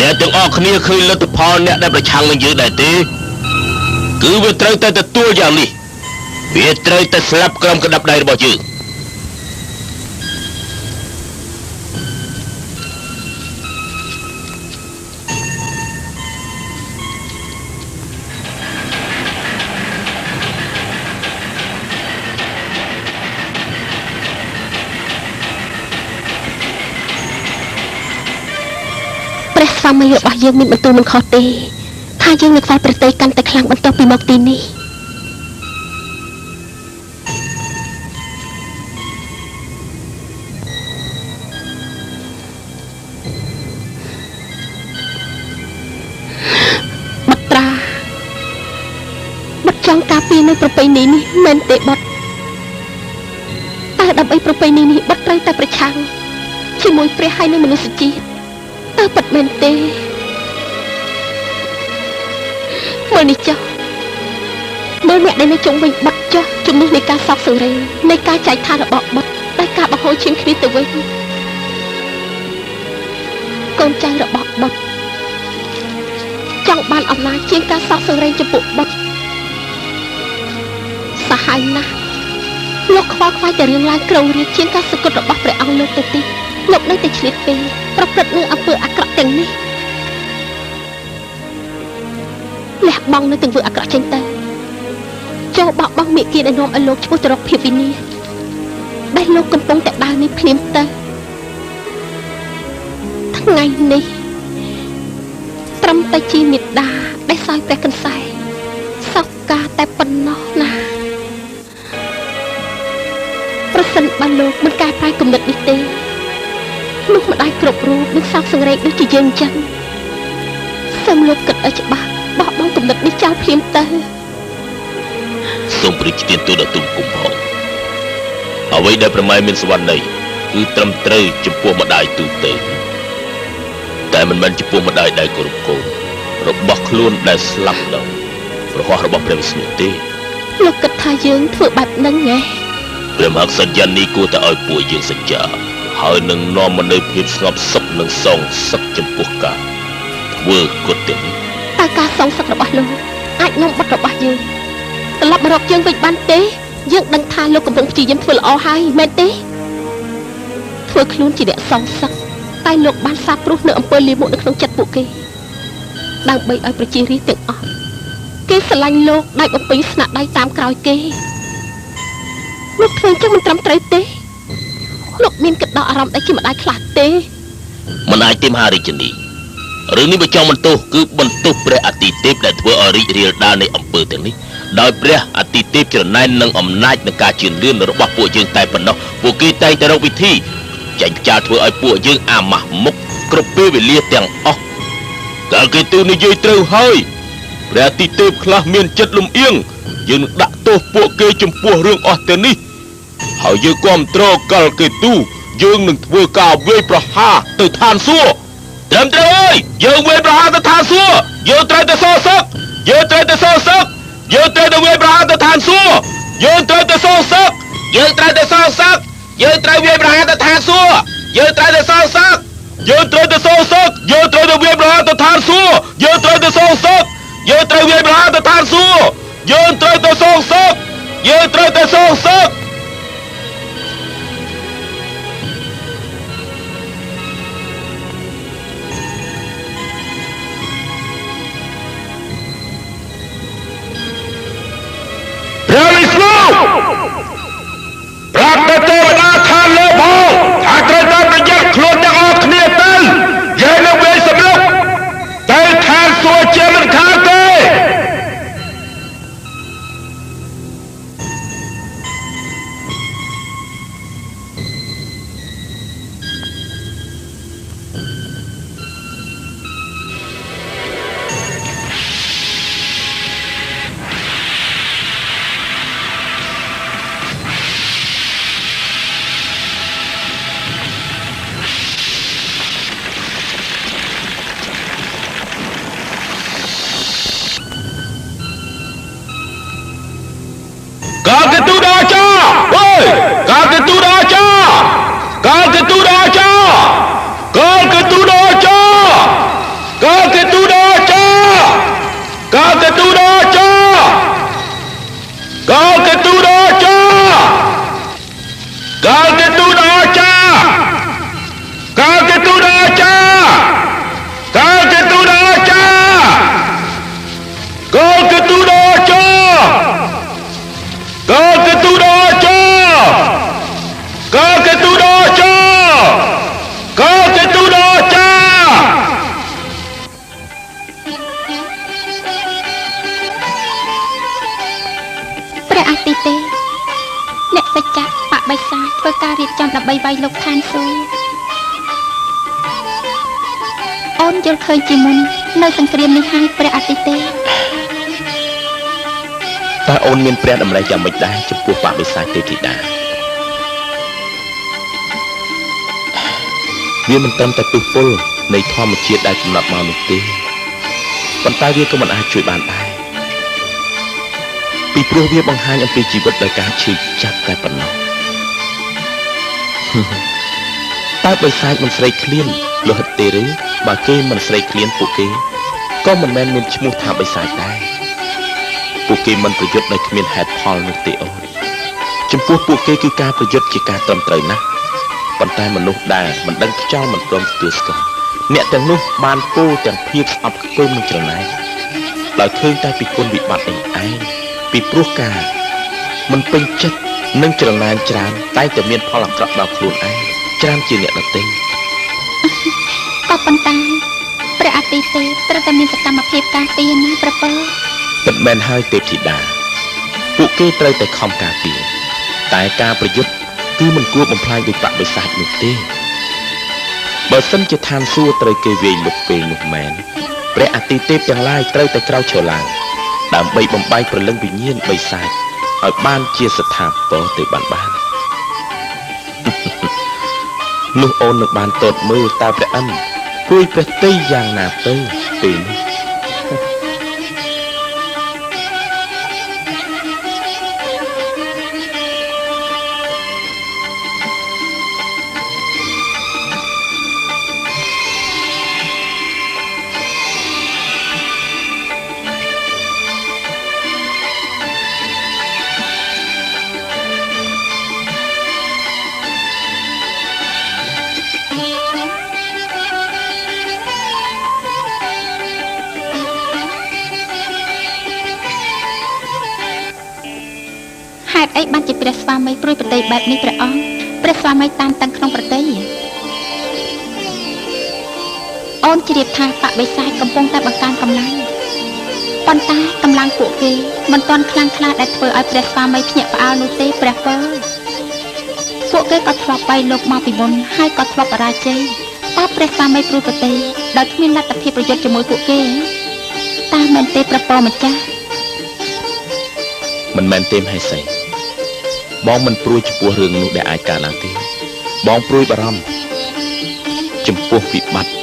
អ្នកទាំងអស់គ្នាឃើញលទ្ធផលអ្នកដែលប្រឆាំងនឹងយើងដែរទេគឺវាត្រូវតែទទួលយ៉ាងនេះវាត្រូវតែស្លាប់ក្រោមកណ្ដាប់ដៃរបស់យើងស្វាមីរបស់យើងមានបន្ទូលមិនខុសទេថាយើងនឹងខ្វល់ប្រតិកាន់តែខ្លាំងបន្ទាប់ពីមកទីនេះបត្រាបတ်ចង់ការពារនៅប្រពៃណីនេះមែនទេបတ်តែដើម្បីប្រពៃណីនេះបတ်ត្រូវតែប្រឆាំងជាមួយព្រះហើយនិងមនុស្សជាតិតើពិតមែនទេមើលនេះចុះមើលអ្នកដែលនៅជុំវិញបတ်ចុះជំនួសនៃការសោកសង្រេងនៃការចែកឋានរបស់បတ်ដោយការបង្ហូរឈាមគ្នាទៅវិញកូនចៅរបស់បတ်ចង់បានអំណាចជាងការសោកសង្រេងចំពោះបတ်សាហាវណាស់លោកខ្វល់ខ្វាយតែរឿងឡើងក្រងរាជជាងការសក្ដិរបស់ព្រះអង្គលោកទៅទីលោកនៅតែឆ្លៀតពេលប្រព្រឹត្តនៅអំពើអាក្រក់ទាំងនេះលះបង់នៅទាំងធ្វើអាក្រក់ចេញទៅចូលបោះបង់មេគាដែលនាំឲ្យលោកឈ្មោះទៅរកភាពវិនាសដែលលោកកំពុងតែដើរនេះភ្លាមទៅថ្ងៃនេះត្រឹមតែជាមេដាដែលសោយព្រះកន្សែងសោកការតែប៉ុណ្ណោះណាប្រសិនបើលោកមិនកែប្រែគំនិតនេះទេលោកម្ដាយគ្រប់រូបនឹងសោកសង្រេងដូចជាយើងចឹងសូមលោកគិតឲ្យច្បាស់បោះបង់គំនិតនេះចោលភ្លាមទៅសូមព្រះជាទូលដល់ទុំគុំផងអ្វីដែលប្រម៉ែមានសវណ្ណីគឺត្រឹមត្រូវចំពោះម្ដាយទូទៅតែមិនមែនចំពោះម្ដាយដែលគោរពកូនរបស់ខ្លួនដែលស្លាប់ដល់ប្រហោះរបស់ព្រះវិស្ណុទេលោកគិតថាយើងធ្វើបែបហ្នឹងហ៎ព្រះមហាក្សត្រយ៉ានីគួរតែឲ្យពួកយើងសច្ចាហើយនឹងនាំមកនូវភាពស្ងប់សុខនិងសងសឹកចំពោះការធ្វើគុតទាំងនេះតើការសងសឹករបស់លោកអាចនាំបាត់របស់យើងត្រឡប់មករកយើងវិញបានទេយើងដឹងថាលោកកំពុងព្យាយាមធ្វើល្អហើយមែនទេធ្វើខ្លួនជាអ្នកសងសឹកតែលោកបានសាបព្រោះនៅអំពើលាមកនៅក្នុងចិត្តពួកគេដើម្បីឲ្យប្រជារាស្ត្រទាំងអស់គេស្រឡាញ់លោកដោយបំពេញស្នាដៃតាមក្រោយគេលោកធ្វើចឹងមិនត្រឹមត្រូវទេលោកមានគិតដល់អារម្មណ៍ដែលជាម្ដាយខ្លះទេមិនអាចទេមហារាជិនីរឿងនេះបើចង់បន្ទោសគឺបន្ទោសព្រះអាទិទេពដែលធ្វើឲ្យរីករាលដាលនៃអំពើទាំងនេះដោយព្រះអាទិទេពច្រណែននឹងអំណាចនៃការជឿនលឿនរបស់ពួកយើងតែប៉ុណ្ណោះពួកគេតែងតែរកវិធីចាញ់ផ្ចាលធ្វើឲ្យពួកយើងអាម៉ាស់មុខគ្រប់ពេលវេលាទាំងអស់កាលគេទូនិយាយត្រូវហើយព្រះអាទិទេពខ្លះមានចិត្តលំអៀងយើងនឹងដាក់ទោសពួកគេចំពោះរឿងអស់ទាំងនេះហើយយើងគាំទ្រកាលគេទូយើងនឹងធ្វើការវាយប្រហារទៅឋានសួគ៌ត្រឹមត្រូវហើយយើងវាយប្រហារទៅឋានសួគ៌យើងត្រូវតែសងសឹកយើងត្រូវតែសងសឹកយើងត្រូវតែវាយប្រហារទៅឋានសួគ៌យើងត្រូវតែសងសឹកយើងត្រូវតែសងសឹកយើងត្រូវវាយប្រហារទៅឋានសួគ៌យើងត្រូវតែសងសឹកយើងត្រូវតែសងសឹកយើងត្រូវតែវាយប្រហារទៅឋានសួគ៌យើងត្រូវតែសងសឹកយើងត្រូវវាយប្រហារទៅឋានសួគ៌យើងត្រូវតែសងសឹកយើងត្រូវតែសងសឹកព្រះវិស្ណុប្រាប់ទៅទេវតាថាលើបងថាត្រូវតែប្រយ័ត្នខ្លួនទាំងអស់គ្នាទៅយើងនឹងវាយសម្រុកទៅឋានសួគ៌ជាមិនខានទេ បិសាចធ្វើការរៀបចំដើម្បីវាយលោកឋានសួគ៌អូនយល់ឃើញជាមុននៅសង្គ្រាមនេះហើយព្រះអាទិទេពតើអូនមានព្រះតម្លៃយ៉ាងម៉េចដែរចំពោះបបិសាចទេធីតាវាមិនត្រឹមតែទុះពលនៃធម្មជាតិដែលកំណត់មកនោះទេប៉ុន្តែវាក៏មិនអាចជួយបានដែរពីព្រោះវាបង្ហាញអំពីជីវិតដោយការឈឺចាប់តែប៉ុណ្ណោះតើបិសាចមិនស្រេកឃ្លានលោហិតទេឬបើគេមិនស្រេកឃ្លានពួកគេក៏មិនមែនមានឈ្មោះថាបិសាចដែរពួកគេមិនប្រយុទ្ធដោយគ្មានហេតុផលនោះទេអូនចំពោះពួកគេគឺការប្រយុទ្ធជាការត្រឹមត្រូវណាស់ប៉ុន្តែមនុស្សដែលមិនដឹងខ្យល់មិនព្រមទទួលស្គាល់អ្នកទាំងនោះបានពោលទាំងភាពស្អប់ខ្ពើមនឹងច្រណែនដោយឃើញតែពីគុណវិបត្តិនេះឯងពីព្រោះការមិនពេញចិត្តនឹងច្រណែនច្រើនតែតែមានផលអាក្រក់ដល់ខ្លួនឯងច្រើនជាអ្នកដទៃក៏ប៉ុន្តែព្រះអាទិទេពត្រូវតែមានសកម្មភាពការពារណាប្រពើពិតមែនហើយទេពធីតាពួកគេត្រូវតែខំការពារតែការប្រយុទ្ធគឺមិនគួរបំផ្លាញដោយបបិសាចនោះទេបើសិនជាឋានសួគ៌ត្រូវគេវាយលុកពេលនោះមែនព្រះអាទិទេពទាំងឡាយត្រូវតែក្រោកឈរឡើងដើម្បីបំបែកព្រលឹងវិញ្ញាណបិសាចឲ្យបានជាស្ថាពរទៅបាននោះអូននឹងបានតតមើលតើព្រះអិនគួយព្រះតីយ៉ាងណាទៅពេលនេះអីបានជាព្រះស្វាមីព្រួយប្រតិបែបនេះព្រះអង្គព្រះស្វាមីតានតឹងក្នុងប្រតិអូនជ្រាបថាបបិសាចកំពុងតែបង្កើនកម្លាំងប៉ុន្តែកម្លាំងពួកគេមិនទាន់ខ្លាំងក្លាដែលធ្វើឲ្យព្រះស្វាមីភ្ញាក់ផ្អើលនោះទេព្រះពើពួកគេក៏ធ្លាប់bayលោកមកពីមុនហើយក៏ធ្លាប់បរាជ័យតើព្រះស្វាមីព្រួយប្រតិដោយគ្មានលទ្ធភាពប្រយុទ្ធជាមួយពួកគេតើមែនទេព្រះពើម្ចាស់មិនមែនទេមហេសីបងមិនព្រួយចំពោះរឿងនោះដែលអាចកើតឡើងទេបងព្រួយបារម្ភចំពោះវិបត្តិ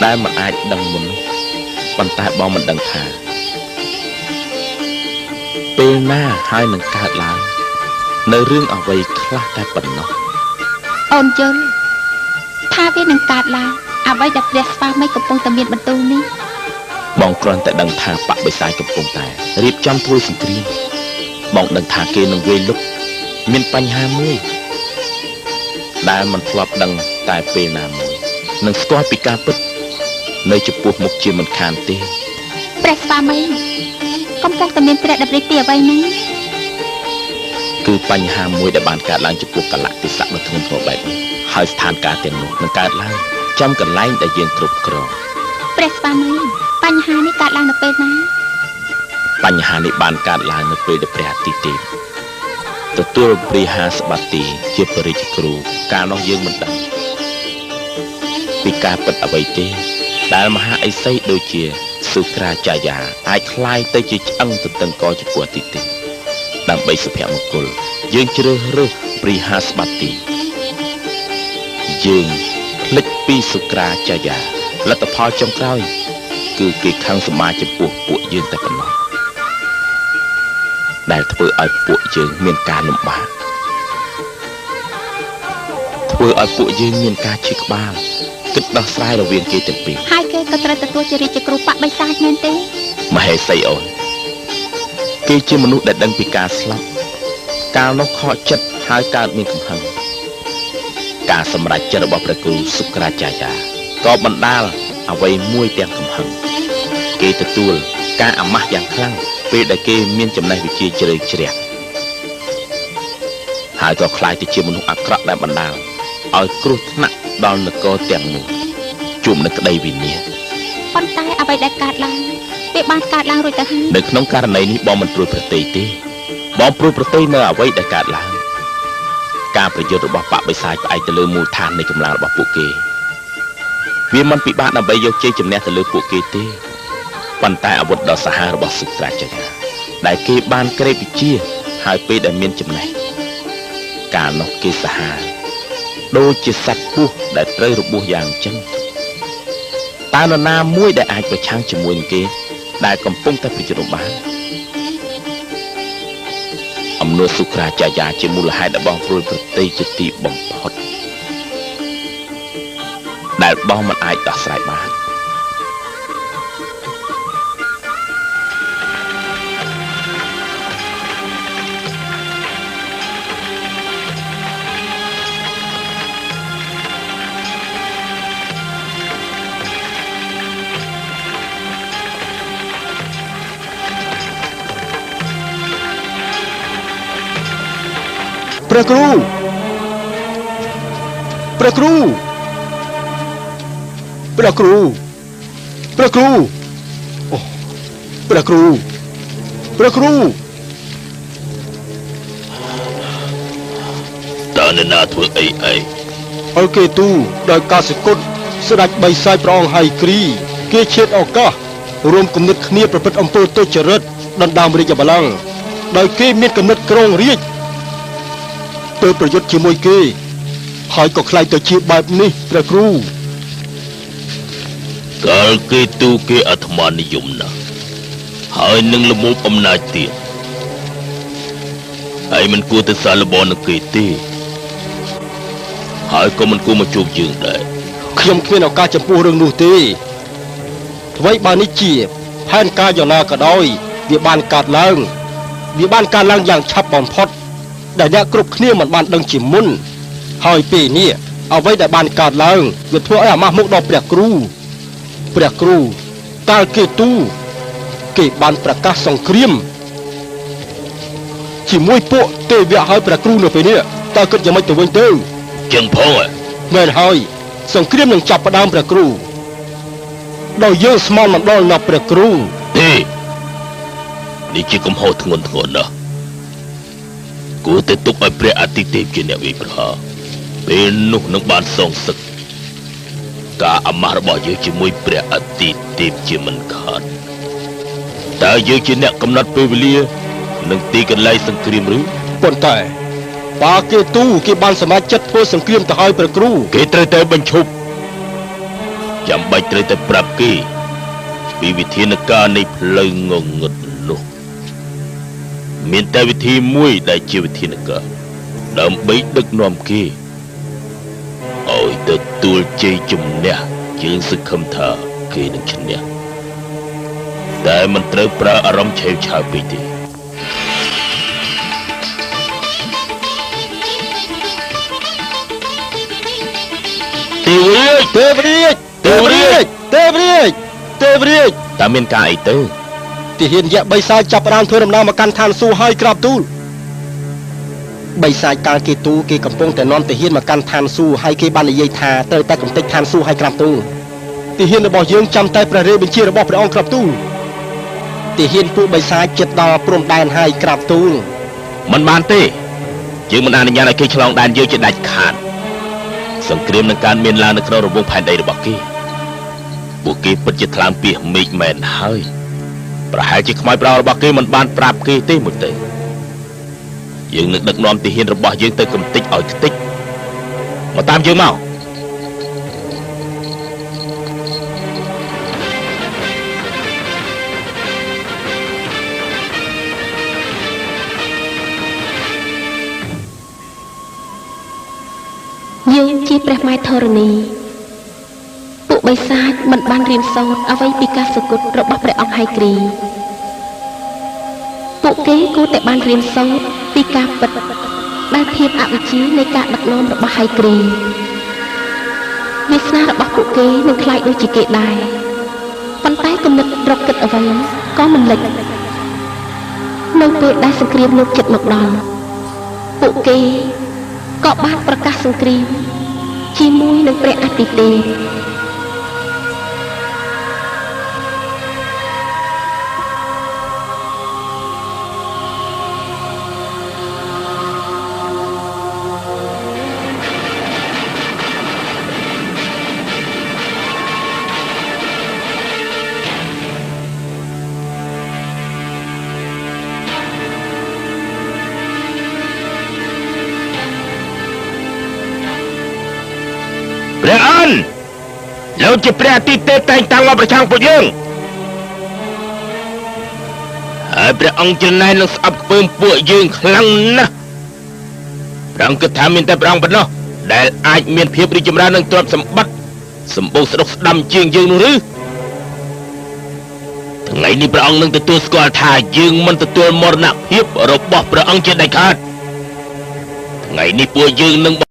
ដែលមិនអាចដឹងមុននោះប៉ុន្តែបងមិនដឹងថាពេលណាហើយនឹងកើតឡើងនៅរឿងអ្វីខ្លះតែប៉ុណ្ណោះអូនយល់ថាវានឹងកើតឡើងអ្វីដែលព្រះស្វាមីកំពុងតែមានបន្ទូលនេះបងគ្រាន់តែដឹងថាបបិសាចកំពុងតែរៀបចំធ្វើសង្គ្រាមបងដឹងថាគេនឹងវាយលុកមានបញ្ហាមួយដែលមិនធ្លាប់ដឹងតែពេលណាមួយនឹងស្គាល់ពីការពិតនៅចំពោះមុខជាមិនខានទេព្រះស្វាមីកំពុងតែមានព្រះតម្រិះពីអ្វីហ្នឹងគឺបញ្ហាមួយដែលបានកើតឡើងចំពោះកលៈទេសៈដ៏ធ្ងន់ធ្ងរបែបនេះហើយស្ថានភាពទាំងនោះនឹងកើតឡើងចំកន្លែងដែលយើងគ្រប់គ្រងព្រះស្វាមីបញ្ហានេះកើតឡើងនៅពេលណាបញ្ហានេះបានកើតឡើងនៅពេលដែលព្រះអាទិទេពទទួលព្រះហាសបតិជាបរិជ្ជគ្រូកាលនោះយើងមិនដឹងពីការពិតអ្វីទេដែលមហាឥសីដូចជាសុក្រាចាយាអាចคล้ายទៅជាឆ្អឹងទទឹងកចំពោះអាទិទេពដើម្បីសុភមង្គលយើងជ្រើសរើសព្រះហាសបតិយើងភ្លេចពីសុក្រាចាយាលទ្ធផលចុងក្រោយគឺគេខឹងសមាចំពោះពួកយើងតែប៉ុណ្ណោះដែលធ្វើឲ្យពួកយើងមានការលំបាកធ្វើឲ្យពួកយើងមានការឈឺក្បាលគិតដោះស្រាយរវាងគេទាំងពីរហើយគេក៏ត្រូវទទួលជារាជគ្រូបបិសាចមែនទេមហេសីអូនគេជាមនុស្សដែលដឹងពីការស្លាប់កាលនោះខកចិត្តហើយកើតមានកំហឹងការសម្រេចចិត្តរបស់ព្រះគ្រូសុក្រាចាយាក៏បណ្ដាលអ្វីមួយទាំងកំហឹងគេទទួលការអាម៉ាស់យ៉ាងខ្លាំងពេលដែលគេមានចំណេះវិជ្ជាជ្រៅជ្រះហើយក៏ខ្លាយទៅជាមនុស្សអាក្រក់ដែលបណ្ដាលឲ្យគ្រោះថ្នាក់ដល់នគរទាំងនោះជួបនឹងក្តីវិនាសប៉ុន្តែអ្វីដែលកើតឡើងវាបានកើតឡើងរួចទៅហើយនៅក្នុងករណីនេះបងមិនព្រួយប្រតិទេបងព្រួយប្រតិនៅអ្វីដែលកើតឡើង ការប្រយុទ្ធរបស់បកបិសាចផ្អែកទៅលើមូលដ្ឋាននៃកម្លាំងរបស់ពួកគេវាមិនពិបាកដើម្បីយកជ័យជំនះទៅលើពួកគេទេប៉ុន្តែអាវុធដ៏សាហាវរបស់សុត្រាចារ្យដែលគេបានក្រេបវិជាហើយពេលដែលមានចំណេះកាលនោះគេសាហាវដូចជាសត្វពស់ដែលត្រូវរបួសយ៉ាងចឹងតើនរណាមួយដែលអាចប្រឆាំងជាមួយនឹងគេដែលកំពុងតែប្រយុទ្ធបានអំណួរសុត្រាចារ្យជាមូលហេតុដែលបងព្រួយប្រតិជាទីបំផុតដែលបងមិនអាចដោះស្រាយបានព្រះគ្រូព្រះគ្រូព្រះគ្រូព្រះគ្រូអូព្រះគ្រូព្រះគ្រូតើអ្នកណាធ្វើអីអើគេទូដោយការសគុតស្ដេចបិសាចព្រះអង្គហៃគ្រីគេឈាតឱកាសរួមគំនិតគ្នាប្រព្រឹត្តអំពើទុច្ចរិតដណ្ដើមរាជបល្ល័ង្កដោយគេមានគំនិតក្រងរាជទៅប្រយុទ្ធជាមួយគេហើយក៏ខ្លាចទៅជាបែបនេះព្រះគ្រូកាលគេទូគេអាត្មានិយមណាស់ហើយនឹងលមោបអំណាចទៀតហើយមិនគួរទៅសារលបនឹងគេទេហើយក៏មិនគួរមកជួបយើងដែរខ្ញុំគ្មានឱកាសចំពោះរឿងនោះទេអ្វីបើនេះជាផែនការយ៉ាងណាក៏ដោយវាបានកើតឡើងយ៉ាងឆាប់បំផុតដែលអ្នកគ្រប់គ្នាមិនបានដឹងជាមុនហើយពេលនេះអ្វីដែលបានកើតឡើងវាធ្វើឲ្យអាម៉ាស់មុខដល់ព្រះគ្រូកាលគេទូគេបានប្រកាសសង្គ្រាមជាមួយពួកទេវៈហើយព្រះគ្រូនៅពេលនេះតើគិតយ៉ាងម៉េចទៅវិញទៅចឹងផងមែនហើយសង្គ្រាមនឹងចាប់ផ្ដើមព្រះគ្រូដោយយើងស្មានមិនដល់ដល់ព្រះគ្រូទេនេះជាកំហុសធ្ងន់ធ្ងរណាស់គួរតែទុកឲ្យព្រះអាទិទេពជាអ្នកវិប្រហារពេលនោះនឹងបានសងសឹកការអាម៉ាស់របស់យើងជាមួយព្រះអាទិទេពជាមិនខានតើយើងជាអ្នកកំណត់ពេលវេលានិងទីកន្លែងសង្គ្រាមឬប៉ុន្តែបើគេទូគេបានសម្រេចចិត្តធ្វើសង្គ្រាមទៅឲ្យព្រះគ្រូគេត្រូវតែបញ្ឈប់ចាំបាច់ត្រូវតែប្រាប់គេពីវិធានការនៃផ្លូវងងឹតនោះមានតែវិធីមួយដែលជាវិធានការដើម្បីដឹកនាំគេឲ្យទទួលជ័យជំនះយើងសង្ឃឹមថាគេនឹងឈ្នះតែមិនត្រូវប្រើអារម្មណ៍ឆេវឆាវពេកទេទេវរាជតើមានការអីទៅទាហានយៈបិសាចចាប់ផ្ដើមធ្វើដំណើរមកកាន់ឋានសួគ៌ហើយក្រាបទូលបិសាចកាលគេទូគេកំពុងតែនាំទាហានមកកាន់ឋានសួគ៌ហើយគេបាននិយាយថាត្រូវតែកំទេចឋានសួគ៌ហើយក្រាបទូលទាហានរបស់យើងចាំតែព្រះរាជបញ្ជារបស់ព្រះអង្គក្រាបទូលទាហានពួកបិសាចជិតដល់ព្រំដែនហើយក្រាបទូលមិនបានទេយើងមិនអនុញ្ញាតឲ្យគេឆ្លងដែនយើងជាដាច់ខាតសង្គ្រាមនឹងកើតមានឡើងនៅក្នុងរង្វង់ផែនដីរបស់គេពួកគេពិតជាថ្លើមពាសមេឃមែនហើយប្រហែលជាខ្មោចប្រោរបស់គេមិនបានប្រាប់គេទេមួយទៅយើងនឹងដឹកនាំទាហានរបស់យើងទៅកំទេចឲ្យខ្ទេចមកតាមយើងមកយើងជាព្រះម៉ែធរណីពួកបិសាចមិនបានរៀនសូត្រអ្វីពីការសគុតរបស់ព្រះអង្គហៃគ្រីពួកគេគួរតែបានរៀនសូត្រពីការពិតដែលភាពអវិជ្ជានៃការដឹកនាំរបស់ហៃគ្រីវាសនារបស់ពួកគេនឹងខ្លាចដូចជាគេដែរប៉ុន្តែគំនិតរកគិតអ្វីក៏មិនលិចនៅពេលដែលសង្គ្រាមលោកចិត្តមកដល់ពួកគេក៏បានប្រកាសសង្គ្រាមជាមួយនឹងព្រះអាទិទេព ព្រះអនលោកជាព្រះអាទិទេពតែងតាំងមកប្រឆាំងពួកយើងហើយព្រះអង្គចំណែននឹងស្អប់ខ្ពើមពួកយើងខ្លាំងណាស់ព្រះអង្គគិតថាមានតែព្រះអង្គប៉ុណ្ណោះដែលអាចមានភាពរីកចម្រើននឹងទ្រព្យសម្បត្តិសម្បូរស្ដុកស្ដាំជាងយើងនោះឬថ្ងៃនេះព្រះអង្គនឹងទទួលស្គាល់ថាយើងមិនទទួលមរណភាពរបស់ព្រះអង្គជាដាច់ខាតថ្ងៃនេះពួកយើងនឹង